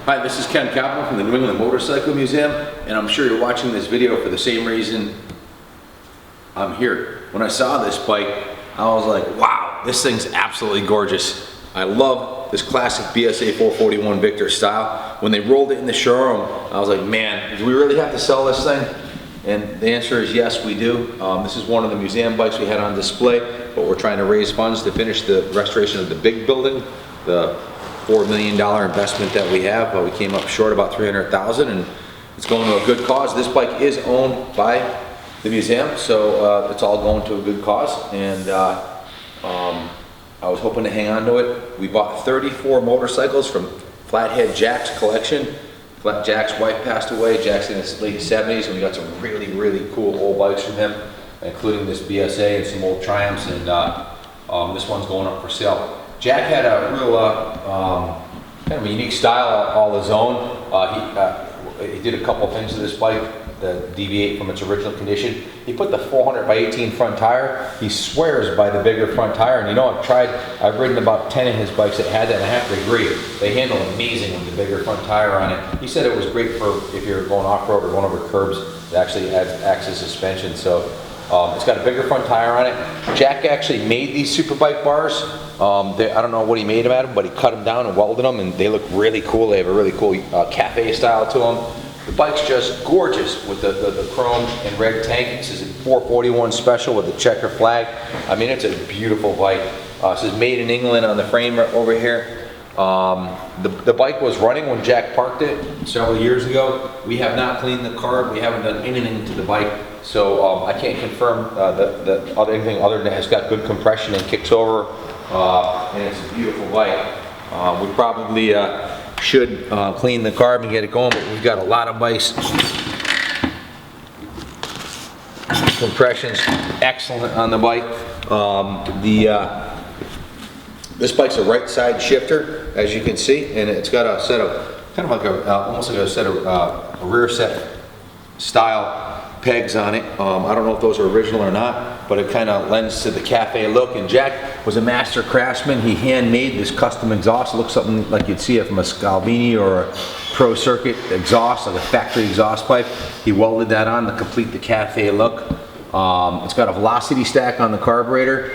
Hi, this is Ken Kaplan from the New England Motorcycle Museum, and I'm sure you're watching this video for the same reason I'm here. When I saw this bike, I was like, wow, this thing's absolutely gorgeous. I love this classic BSA 441 Victor style. When they rolled it in the showroom, I was like, man, do we really have to sell this thing? And the answer is yes, we do. This is one of the museum bikes we had on display, but we're trying to raise funds to finish the restoration of the big building, the $4 million investment that we have, but we came up short about $300,000, and it's going to a good cause. This bike is owned by the museum, so it's all going to a good cause, and I was hoping to hang on to it. We bought 34 motorcycles from Flathead Jack's collection. Jack's wife passed away. Jack's in his late 70s, and we got some really, really cool old bikes from him, including this BSA and some old Triumphs, and this one's going up for sale. Jack had a real kind of a unique style all his own. He did a couple things to this bike that deviate from its original condition. He put the 400 by 18 front tire. He swears by the bigger front tire, and you know, I've ridden about 10 of his bikes that had that, and I have to agree, they handle amazing with the bigger front tire on it. He said it was great for if you're going off-road or going over curbs. It actually acts as suspension, so it's got a bigger front tire on it. Jack actually made these Superbike bars. I don't know what he made them out of, but he cut them down and welded them, and they look really cool. They have a really cool cafe style to them. The bike's just gorgeous with the chrome and red tank. This is a 441 special with the checker flag. I mean, it's a beautiful bike. This is made in England on the frame right over here. The bike was running when Jack parked it several years ago. We have not cleaned the carb. We haven't done anything to the bike, so I can't confirm anything other than it's got good compression and kicks over, and it's a beautiful bike. We probably should clean the carb and get it going, but we've got a lot of bikes. Compression's excellent on the bike. This bike's a right side shifter, as you can see, and it's got a set of kind of like almost like a set of a rear set style pegs on it. I don't know if those are original or not, but it kind of lends to the cafe look. And Jack was a master craftsman. He handmade this custom exhaust. It looks something like you'd see it from a Scalvini or a Pro Circuit exhaust, like a factory exhaust pipe. He welded that on to complete the cafe look. It's got a velocity stack on the carburetor.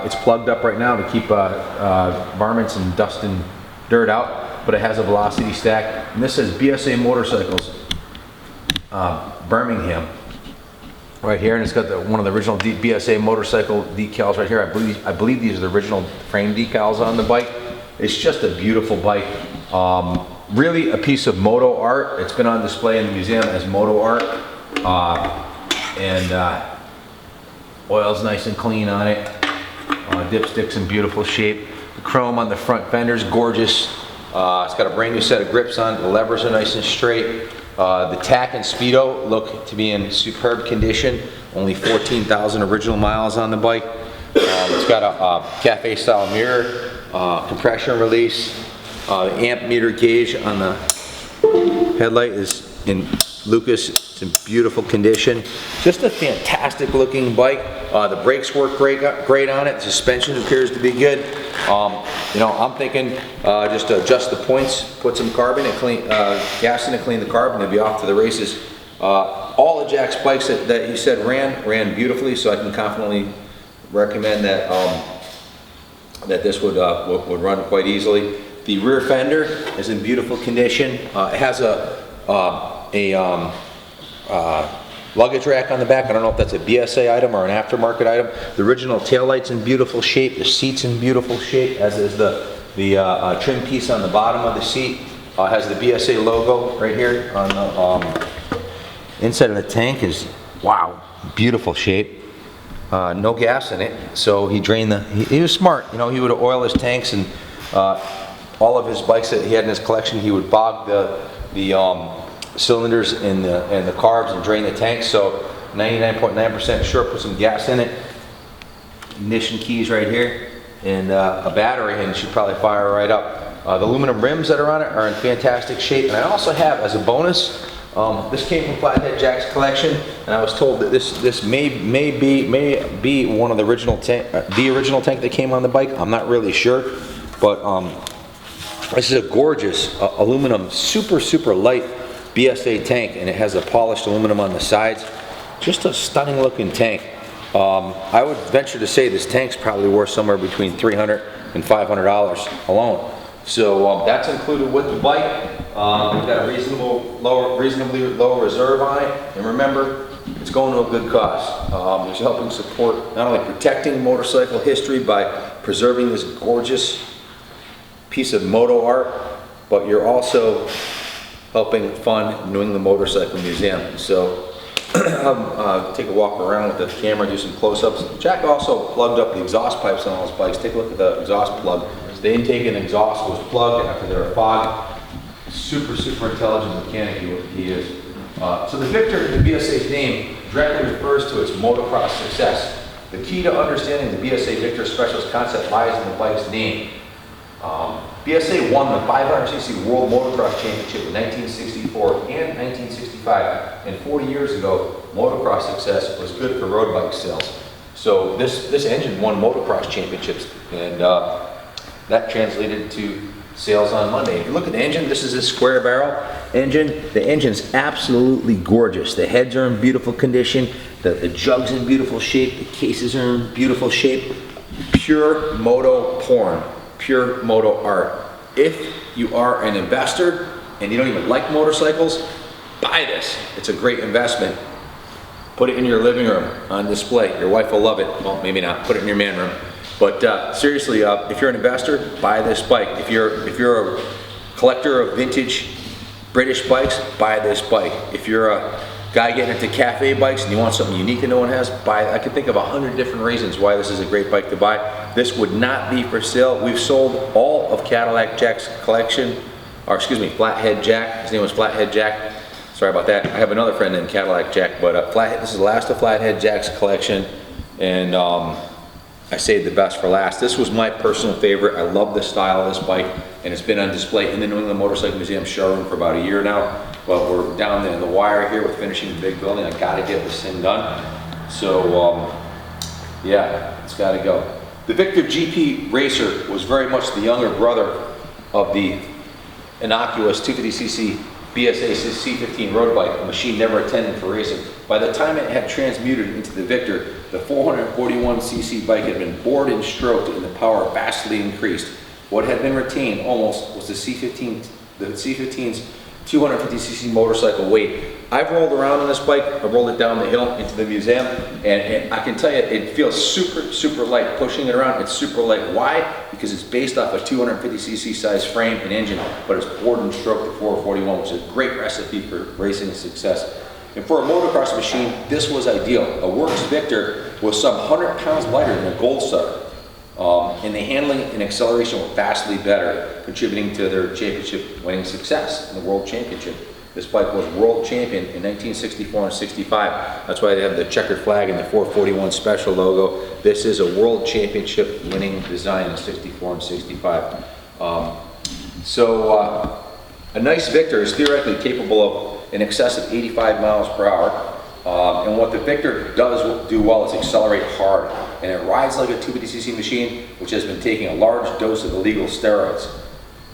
It's plugged up right now to keep varmints and dust and dirt out, but it has a velocity stack. And this says BSA Motorcycles, Birmingham, right here, and it's got one of the original BSA motorcycle decals right here. I believe these are the original frame decals on the bike. It's just a beautiful bike. Really a piece of moto art. It's been on display in the museum as moto art. Oil's nice and clean on it. Dipstick's in beautiful shape. The chrome on the front fender's gorgeous. It's got a brand new set of grips on. The levers are nice and straight. The tack and speedo look to be in superb condition. Only 14,000 original miles on the bike. It's got a cafe style mirror, compression release. The amp meter gauge on the headlight is in Lucas. It's in beautiful condition. Just a fantastic looking bike. The brakes work great on it. The suspension appears to be good. You know, I'm thinking just to adjust the points, put some carb in it, clean gas in it, clean the carb, and it'll be off to the races. All of Jack's bikes that he said ran beautifully, so I can confidently recommend that that this would run quite easily. The rear fender is in beautiful condition. It has a luggage rack on the back. I don't know if that's a BSA item or an aftermarket item. The original taillight's in beautiful shape. The seat's in beautiful shape, as is the trim piece on the bottom of the seat. Has the BSA logo right here on the inside of the tank. Is wow, beautiful shape. No gas in it, so he drained he was smart. You know, he would oil his tanks, and all of his bikes that he had in his collection, he would bog the cylinders and the carbs and drain the tank. So 99.9% sure, put some gas in it. Ignition keys right here, and a battery, and it should probably fire right up. The aluminum rims that are on it are in fantastic shape. And I also have, as a bonus, this came from Flathead Jack's collection, and I was told that this may be one of the original tank that came on the bike. I'm not really sure, but This is a gorgeous aluminum, super light BSA tank, and it has a polished aluminum on the sides. Just a stunning looking tank. I would venture to say this tank's probably worth somewhere between $300 and $500 alone. So that's included with the bike. We've got a reasonably low reserve on it, and remember, it's going to a good cause. It's helping support not only protecting motorcycle history by preserving this gorgeous piece of moto art, but you're also helping fund New England Motorcycle Museum. So take a walk around with the camera, do some close-ups. Jack also plugged up the exhaust pipes on all his bikes. Take a look at the exhaust plug. The intake and exhaust was plugged after they were fogged. Super intelligent mechanic he is. So the Victor in the BSA's name directly refers to its motocross success. The key to understanding the BSA Victor Specialist concept lies in the bike's name. BSA won the 500cc World Motocross Championship in 1964 and 1965, and 40 years ago, motocross success was good for road bike sales. So this engine won motocross championships, and that translated to sales on Monday. If you look at the engine, this is a square barrel engine. The engine's absolutely gorgeous. The heads are in beautiful condition, the jug's in beautiful shape, the cases are in beautiful shape. Pure moto porn. Pure moto art. If you are an investor and you don't even like motorcycles, buy this. It's a great investment. Put it in your living room on display. Your wife will love it. Well, maybe not. Put it in your man room. But seriously, if you're an investor, buy this bike. If you're a collector of vintage British bikes, buy this bike. If you're a guy getting into cafe bikes and you want something unique that no one has, buy it. I can think of 100 different reasons why this is a great bike to buy. This would not be for sale. We've sold all of Cadillac Jack's collection, or excuse me, Flathead Jack. His name was Flathead Jack. Sorry about that. I have another friend named Cadillac Jack, but this is the last of Flathead Jack's collection, and I saved the best for last. This was my personal favorite. I love the style of this bike, and it's been on display in the New England Motorcycle Museum showroom for about a year now. But we're down in the wire here with finishing the big building. I gotta get this thing done. So yeah, it's gotta go. The Victor GP Racer was very much the younger brother of the innocuous 250cc BSA C15 road bike, a machine never intended for racing. By the time it had transmuted into the Victor, the 441cc bike had been bored and stroked and the power vastly increased. What had been retained almost was the C15's 250cc motorcycle weight. I've rolled around on this bike. I rolled it down the hill into the museum, and I can tell you it feels super light. Pushing it around, it's super light. Why? Because it's based off a 250cc size frame and engine, but it's bored and stroked to 441, which is a great recipe for racing success. And for a motocross machine, this was ideal. A Works Victor was some 100 pounds lighter than a Gold Star. And the handling and acceleration were vastly better, contributing to their championship-winning success in the World Championship. This bike was world champion in 1964 and 65. That's why they have the checkered flag and the 441 special logo. This is a world championship-winning design in 64 and 65. A nice Victor is theoretically capable of in excess of 85 miles per hour. And what the Victor does do well is accelerate hard, and it rides like a 250cc machine, which has been taking a large dose of illegal steroids.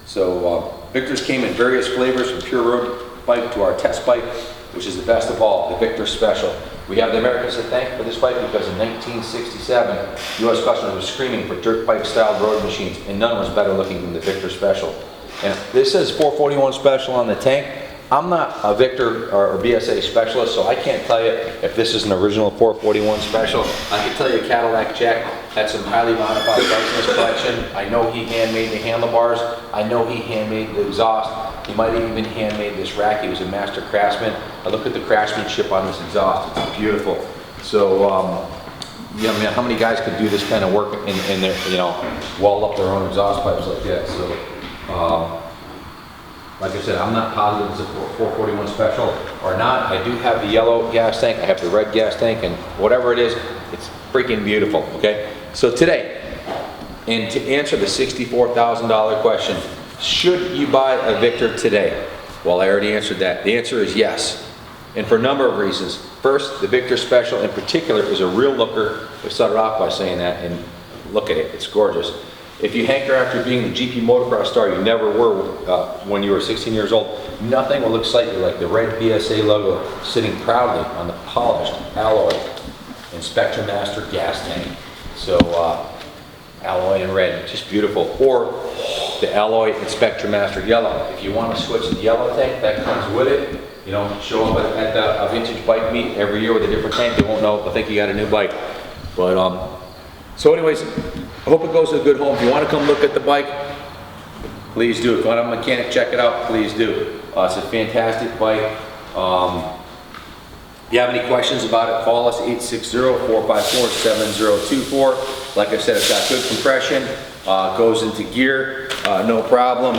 So Victors came in various flavors, from pure road bike to our test bike, which is the best of all, the Victor Special. We have the Americans to thank for this bike because in 1967, U.S. customers were screaming for dirt bike-style road machines, and none was better looking than the Victor Special. And this says 441 Special on the tank. I'm not a Victor or BSA specialist, so I can't tell you if this is an original 441 special. I can tell you Cadillac Jack had some highly modified bikes in his collection. I know he handmade the handlebars. I know he handmade the exhaust. He might have even handmade this rack. He was a master craftsman. I look at the craftsmanship on this exhaust. It's beautiful. So, yeah, man, how many guys could do this kind of work in their, weld up their own exhaust pipes like that? So, like I said, I'm not positive it's a 441 special or not. I do have the yellow gas tank, I have the red gas tank, and whatever it is, it's freaking beautiful, okay? So today, and to answer the $64,000 question, should you buy a Victor today? Well, I already answered that. The answer is yes, and for a number of reasons. First, the Victor Special in particular is a real looker. We started off by saying that, and look at it, it's gorgeous. If you hanker after being the GP motocross star you never were when you were 16 years old, nothing will excite you like the red BSA logo sitting proudly on the polished alloy and Spectrum Master gas tank. So alloy in red, just beautiful. Or the alloy and Spectrum Master yellow. If you want to switch to the yellow tank, that comes with it. You know, show up at a vintage bike meet every year with a different tank. They won't know. They'll think you got a new bike. But so anyways, I hope it goes to a good home. If you want to come look at the bike, please do. If you want a mechanic, check it out, please do. It's a fantastic bike. If you have any questions about it, call us 860-454-7024. Like I said, it's got good compression, goes into gear, no problem.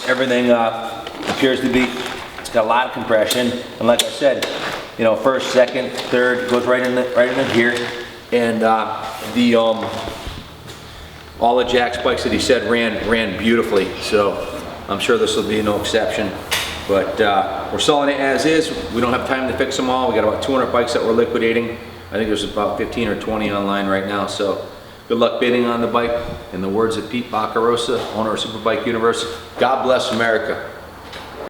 Everything appears to be, it's got a lot of compression. And like I said, you know, first, second, third, goes right in the gear. And all the Jack's bikes that he said ran beautifully. So I'm sure this will be no exception. But we're selling it as is. We don't have time to fix them all. We got about 200 bikes that we're liquidating. I think there's about 15 or 20 online right now. So good luck bidding on the bike. In the words of Pete Baccarosa, owner of Superbike Universe, God bless America.